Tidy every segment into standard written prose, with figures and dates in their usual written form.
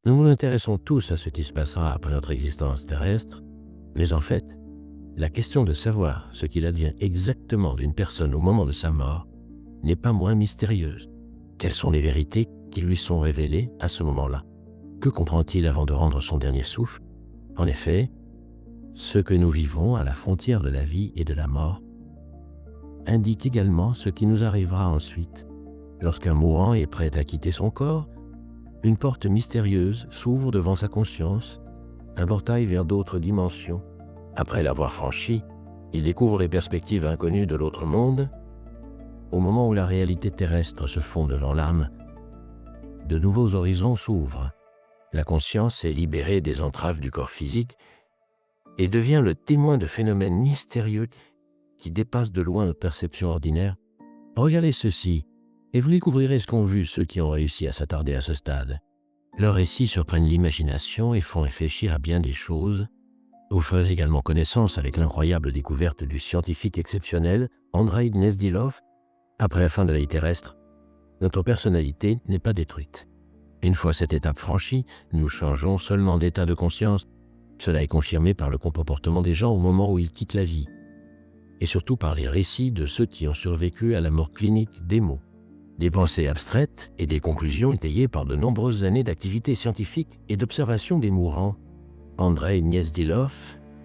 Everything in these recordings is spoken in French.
Nous nous intéressons tous à ce qui se passera après notre existence terrestre, mais en fait, la question de savoir ce qu'il advient exactement d'une personne au moment de sa mort n'est pas moins mystérieuse. Quelles sont les vérités qui lui sont révélées à ce moment-là? Que comprend-il avant de rendre son dernier souffle? En effet, ce que nous vivons à la frontière de la vie et de la mort indique également ce qui nous arrivera ensuite. Lorsqu'un mourant est prêt à quitter son corps, une porte mystérieuse s'ouvre devant sa conscience, un portail vers d'autres dimensions. Après l'avoir franchi, il découvre les perspectives inconnues de l'autre monde. Au moment où la réalité terrestre se fond devant l'âme, de nouveaux horizons s'ouvrent. La conscience est libérée des entraves du corps physique et devient le témoin de phénomènes mystérieux qui dépassent de loin notre perception ordinaire. Regardez ceci, et vous découvrirez ce qu'ont vu ceux qui ont réussi à s'attarder à ce stade. Leurs récits surprennent l'imagination et font réfléchir à bien des choses. Vous ferez également connaissance avec l'incroyable découverte du scientifique exceptionnel Andrei Gnezdilov. Après la fin de la vie terrestre, notre personnalité n'est pas détruite. Une fois cette étape franchie, nous changeons seulement d'état de conscience. Cela est confirmé par le comportement des gens au moment où ils quittent la vie, et surtout par les récits de ceux qui ont survécu à la mort clinique des mots. Des pensées abstraites et des conclusions étayées par de nombreuses années d'activité scientifique et d'observation des mourants. Andrei Gnezdilov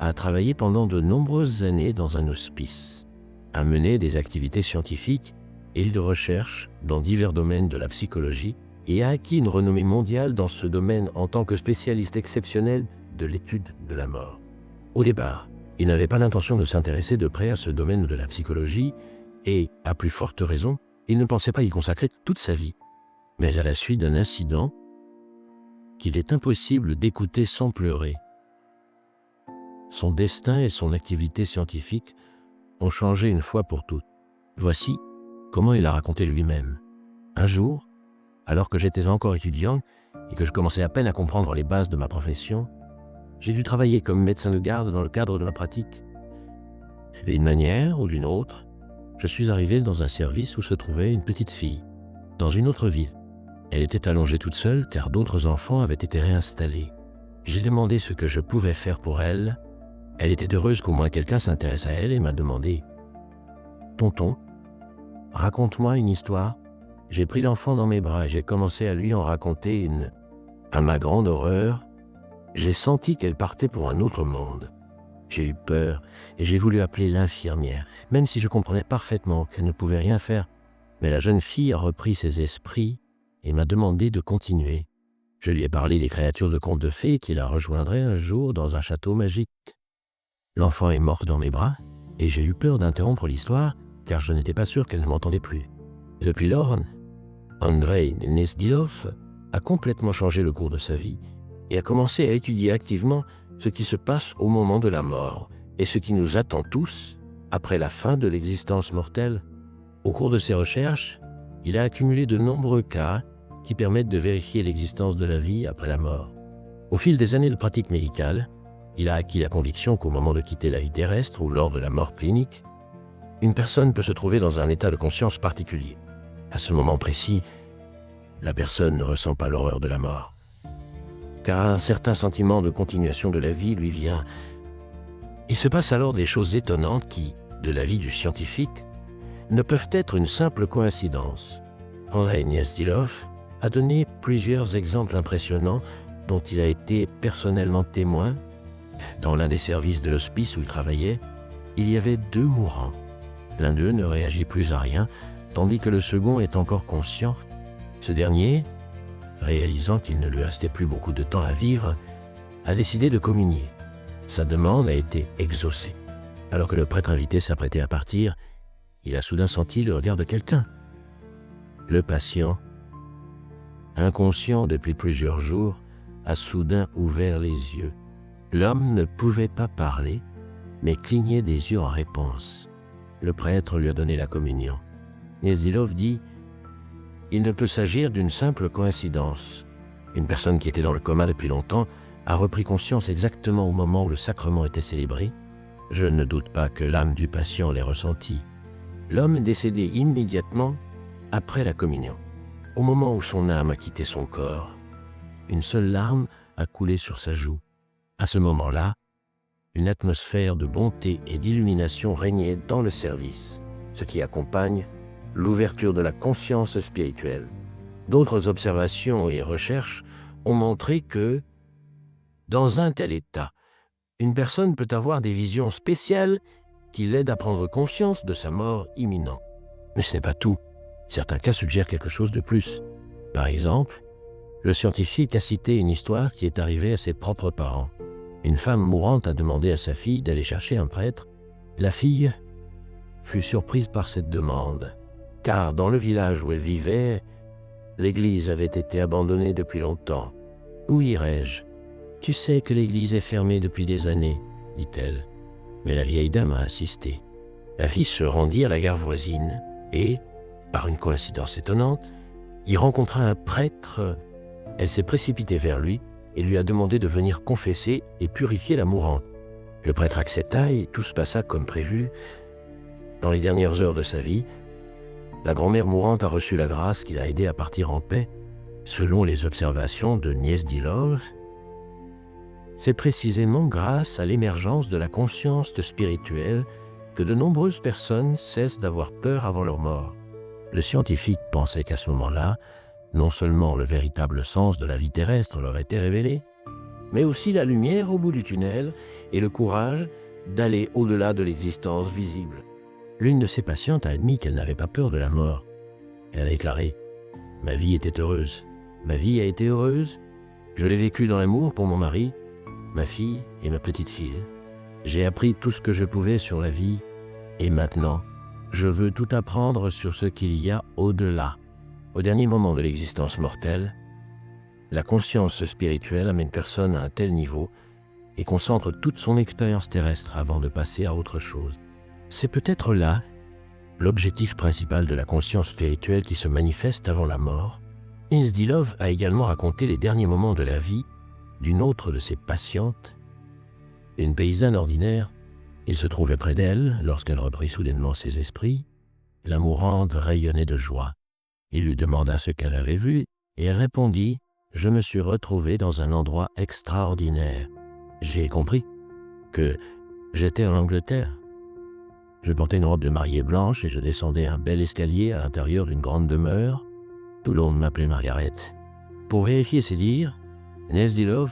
a travaillé pendant de nombreuses années dans un hospice, a mené des activités scientifiques et de recherche dans divers domaines de la psychologie et a acquis une renommée mondiale dans ce domaine en tant que spécialiste exceptionnel de l'étude de la mort. Au départ, il n'avait pas l'intention de s'intéresser de près à ce domaine de la psychologie et, à plus forte raison, il ne pensait pas y consacrer toute sa vie. Mais à la suite d'un incident qu'il est impossible d'écouter sans pleurer, son destin et son activité scientifique ont changé une fois pour toutes. Voici comment il a raconté lui-même. Un jour, alors que j'étais encore étudiant et que je commençais à peine à comprendre les bases de ma profession, j'ai dû travailler comme médecin de garde dans le cadre de ma pratique. Et d'une manière ou d'une autre, je suis arrivé dans un service où se trouvait une petite fille, dans une autre ville. Elle était allongée toute seule car d'autres enfants avaient été réinstallés. J'ai demandé ce que je pouvais faire pour elle. Elle était heureuse qu'au moins quelqu'un s'intéresse à elle et m'a demandé « Tonton, raconte-moi une histoire ». J'ai pris l'enfant dans mes bras et j'ai commencé à lui en raconter une. À ma grande horreur, j'ai senti qu'elle partait pour un autre monde. J'ai eu peur et j'ai voulu appeler l'infirmière, même si je comprenais parfaitement qu'elle ne pouvait rien faire. Mais la jeune fille a repris ses esprits et m'a demandé de continuer. Je lui ai parlé des créatures de contes de fées qui la rejoindraient un jour dans un château magique. L'enfant est mort dans mes bras et j'ai eu peur d'interrompre l'histoire car je n'étais pas sûr qu'elle ne m'entendait plus. Depuis lors, Andrei Gnezdilov a complètement changé le cours de sa vie et a commencé à étudier activement ce qui se passe au moment de la mort et ce qui nous attend tous après la fin de l'existence mortelle. Au cours de ses recherches, il a accumulé de nombreux cas qui permettent de vérifier l'existence de la vie après la mort. Au fil des années de pratique médicale, il a acquis la conviction qu'au moment de quitter la vie terrestre ou lors de la mort clinique, une personne peut se trouver dans un état de conscience particulier. À ce moment précis, la personne ne ressent pas l'horreur de la mort, car un certain sentiment de continuation de la vie lui vient. Il se passe alors des choses étonnantes qui, de l'avis du scientifique, ne peuvent être une simple coïncidence. Andrei Gnezdilov a donné plusieurs exemples impressionnants dont il a été personnellement témoin. Dans l'un des services de l'hospice où il travaillait, il y avait 2 mourants. L'un d'eux ne réagit plus à rien, tandis que le second est encore conscient. Ce dernier, réalisant qu'il ne lui restait plus beaucoup de temps à vivre, a décidé de communier. Sa demande a été exaucée. Alors que le prêtre invité s'apprêtait à partir, il a soudain senti le regard de quelqu'un. Le patient, inconscient depuis plusieurs jours, a soudain ouvert les yeux. L'homme ne pouvait pas parler, mais clignait des yeux en réponse. Le prêtre lui a donné la communion. Gnezdilov dit « Il ne peut s'agir d'une simple coïncidence. Une personne qui était dans le coma depuis longtemps a repris conscience exactement au moment où le sacrement était célébré. Je ne doute pas que l'âme du patient l'ait ressenti. L'homme est décédé immédiatement après la communion. Au moment où son âme a quitté son corps, une seule larme a coulé sur sa joue. À ce moment-là, une atmosphère de bonté et d'illumination régnait dans le service, ce qui accompagne l'ouverture de la conscience spirituelle. D'autres observations et recherches ont montré que, dans un tel état, une personne peut avoir des visions spéciales qui l'aident à prendre conscience de sa mort imminente. Mais ce n'est pas tout. Certains cas suggèrent quelque chose de plus. Par exemple, le scientifique a cité une histoire qui est arrivée à ses propres parents. Une femme mourante a demandé à sa fille d'aller chercher un prêtre. La fille fut surprise par cette demande, car dans le village où elle vivait, l'église avait été abandonnée depuis longtemps. « Où irai-je ? Tu sais que l'église est fermée depuis des années, dit-elle. Mais la vieille dame a insisté. La fille se rendit à la gare voisine et, par une coïncidence étonnante, y rencontra un prêtre. Elle s'est précipitée vers lui et lui a demandé de venir confesser et purifier la mourante. Le prêtre accepta et tout se passa comme prévu. Dans les dernières heures de sa vie, la grand-mère mourante a reçu la grâce qui l'a aidée à partir en paix. Selon les observations de Gniezdilov, c'est précisément grâce à l'émergence de la conscience spirituelle que de nombreuses personnes cessent d'avoir peur avant leur mort. Le scientifique pensait qu'à ce moment-là, non seulement le véritable sens de la vie terrestre leur était révélé, mais aussi la lumière au bout du tunnel et le courage d'aller au-delà de l'existence visible. L'une de ses patientes a admis qu'elle n'avait pas peur de la mort. Elle a déclaré « Ma vie était heureuse. Ma vie a été heureuse. Je l'ai vécue dans l'amour pour mon mari, ma fille et ma petite fille. J'ai appris tout ce que je pouvais sur la vie et maintenant, je veux tout apprendre sur ce qu'il y a au-delà. » Au dernier moment de l'existence mortelle, la conscience spirituelle amène personne à un tel niveau et concentre toute son expérience terrestre avant de passer à autre chose. C'est peut-être là l'objectif principal de la conscience spirituelle qui se manifeste avant la mort. Gniezdilov a également raconté les derniers moments de la vie d'une autre de ses patientes, une paysanne ordinaire. Il se trouvait près d'elle lorsqu'elle reprit soudainement ses esprits. La mourante rayonnait de joie. Il lui demanda ce qu'elle avait vu et elle répondit « Je me suis retrouvée dans un endroit extraordinaire. J'ai compris que j'étais en Angleterre. Je portais une robe de mariée blanche et je descendais un bel escalier à l'intérieur d'une grande demeure. Tout le monde m'appelait Margaret. » Pour vérifier ses dires, Gniezdilov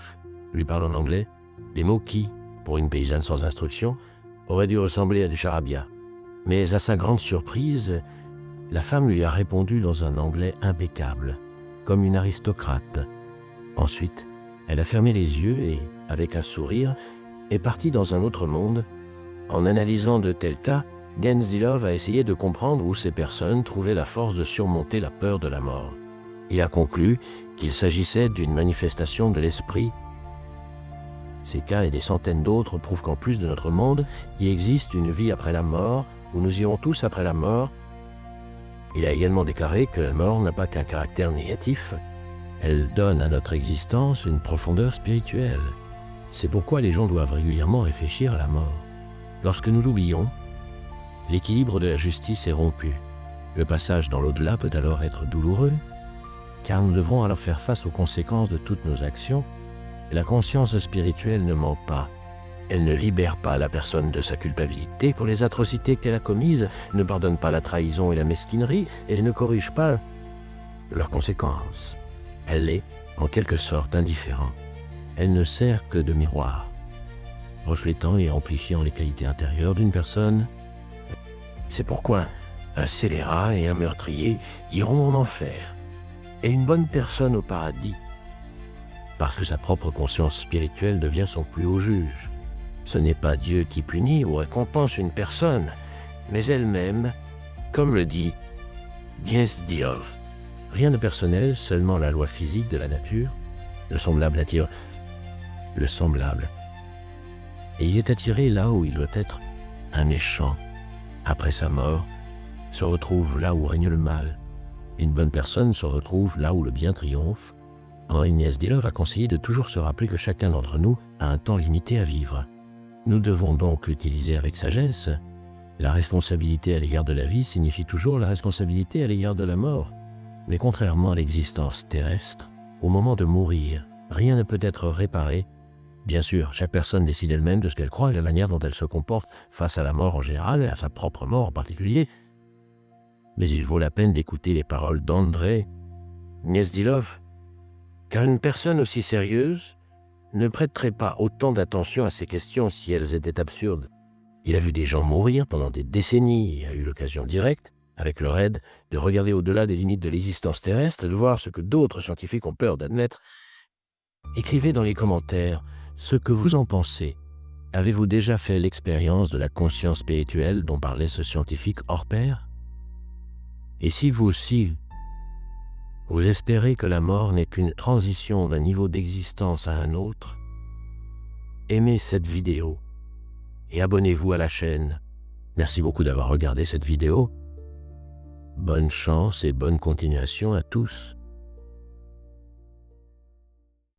lui parle en anglais, des mots qui, pour une paysanne sans instruction, auraient dû ressembler à du charabia. Mais à sa grande surprise, la femme lui a répondu dans un anglais impeccable, comme une aristocrate. Ensuite, elle a fermé les yeux et, avec un sourire, est partie dans un autre monde. En analysant de tels cas, Gniezdilov a essayé de comprendre où ces personnes trouvaient la force de surmonter la peur de la mort. Il a conclu qu'il s'agissait d'une manifestation de l'esprit. Ces cas et des centaines d'autres prouvent qu'en plus de notre monde, il existe une vie après la mort, où nous irons tous après la mort. Il a également déclaré que la mort n'a pas qu'un caractère négatif. Elle donne à notre existence une profondeur spirituelle. C'est pourquoi les gens doivent régulièrement réfléchir à la mort. Lorsque nous l'oublions, l'équilibre de la justice est rompu. Le passage dans l'au-delà peut alors être douloureux, car nous devrons alors faire face aux conséquences de toutes nos actions. Et la conscience spirituelle ne ment pas. Elle ne libère pas la personne de sa culpabilité pour les atrocités qu'elle a commises, ne pardonne pas la trahison et la mesquinerie, et ne corrige pas leurs conséquences. Elle est, en quelque sorte, indifférente. Elle ne sert que de miroir, reflétant et amplifiant les qualités intérieures d'une personne. C'est pourquoi un scélérat et un meurtrier iront en enfer, et une bonne personne au paradis, parce que sa propre conscience spirituelle devient son plus haut juge. Ce n'est pas Dieu qui punit ou récompense une personne, mais elle-même, comme le dit Gniezdilov. Rien de personnel, seulement la loi physique de la nature. Le semblable attire le semblable. Et il est attiré là où il doit être. Un méchant, après sa mort, se retrouve là où règne le mal. Une bonne personne se retrouve là où le bien triomphe. Henri Gniezdilov a conseillé de toujours se rappeler que chacun d'entre nous a un temps limité à vivre. Nous devons donc l'utiliser avec sagesse. La responsabilité à l'égard de la vie signifie toujours la responsabilité à l'égard de la mort. Mais contrairement à l'existence terrestre, au moment de mourir, Rien ne peut être réparé. Bien sûr, chaque personne décide elle-même de ce qu'elle croit et de la manière dont elle se comporte face à la mort en général et à sa propre mort en particulier. Mais il vaut la peine d'écouter les paroles d'André Gnezdilov, car une personne aussi sérieuse ne prêterait pas autant d'attention à ces questions si elles étaient absurdes. Il a vu des gens mourir pendant des décennies et a eu l'occasion directe, avec leur aide, de regarder au-delà des limites de l'existence terrestre et de voir ce que d'autres scientifiques ont peur d'admettre. Écrivez dans les commentaires ce que vous en pensez. Avez-vous déjà fait l'expérience de la conscience spirituelle dont parlait ce scientifique hors pair? Et si vous aussi, vous espérez que la mort n'est qu'une transition d'un niveau d'existence à un autre, aimez cette vidéo et abonnez-vous à la chaîne. Merci beaucoup d'avoir regardé cette vidéo. Bonne chance et bonne continuation à tous.